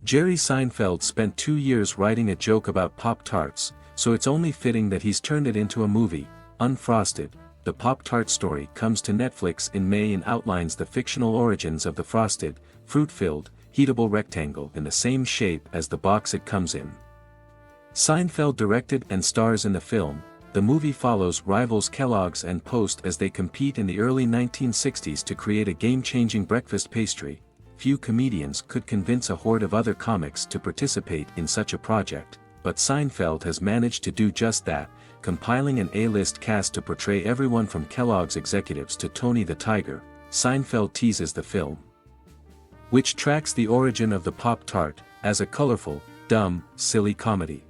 Jerry Seinfeld spent 2 years writing a joke about Pop-Tarts, so it's only fitting that he's turned it into a movie. Unfrosted, the Pop-Tart story comes to Netflix in May and outlines the fictional origins of the frosted, fruit-filled, heatable rectangle in the same shape as the box it comes in. Seinfeld directed and stars in the film. The movie follows rivals Kellogg's and Post as they compete in the early 1960s to create a game-changing breakfast pastry. Few comedians could convince a horde of other comics to participate in such a project, but Seinfeld has managed to do just that, compiling an A-list cast to portray everyone from Kellogg's executives to Tony the Tiger. Seinfeld teases the film, which tracks the origin of the Pop-Tart, as a colorful, dumb, silly comedy.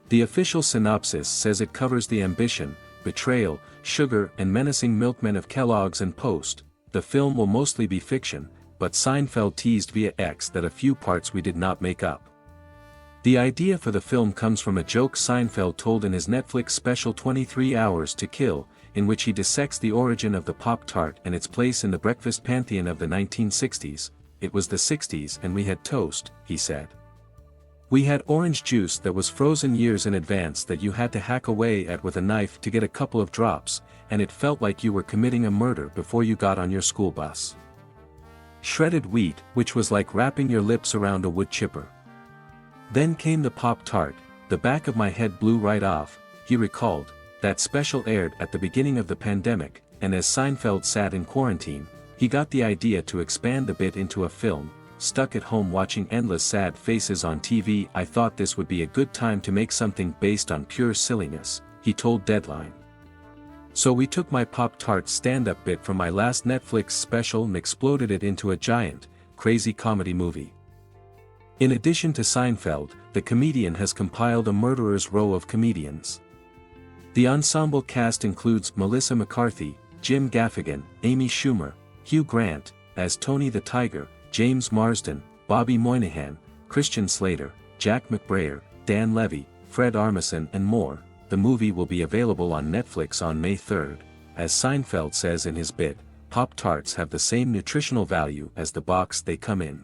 The official synopsis says it covers the ambition, betrayal, sugar and menacing milkmen of Kellogg's and Post. The film will mostly be fiction, but Seinfeld teased via X that a few parts we did not make up. The idea for the film comes from a joke Seinfeld told in his Netflix special 23 Hours to Kill, in which he dissects the origin of the Pop-Tart and its place in the breakfast pantheon of the 1960s. It was the 60s and we had toast, he said. We had orange juice that was frozen years in advance that you had to hack away at with a knife to get a couple of drops, and it felt like you were committing a murder before you got on your school bus. Shredded wheat, which was like wrapping your lips around a wood chipper. Then came the Pop-Tart. The back of my head blew right off, he recalled. That special aired at the beginning of the pandemic, and as Seinfeld sat in quarantine, he got the idea to expand the bit into a film. Stuck at home watching endless sad faces on TV, I thought this would be a good time to make something based on pure silliness, he told Deadline. So we took my Pop-Tart stand-up bit from my last Netflix special and exploded it into a giant, crazy comedy movie. In addition to Seinfeld, the comedian has compiled a murderer's row of comedians. The ensemble cast includes Melissa McCarthy, Jim Gaffigan, Amy Schumer, Hugh Grant, as Tony the Tiger, James Marsden, Bobby Moynihan, Christian Slater, Jack McBrayer, Dan Levy, Fred Armisen and more. The movie will be available on Netflix on May 3rd. As Seinfeld says in his bit, Pop-Tarts have the same nutritional value as the box they come in.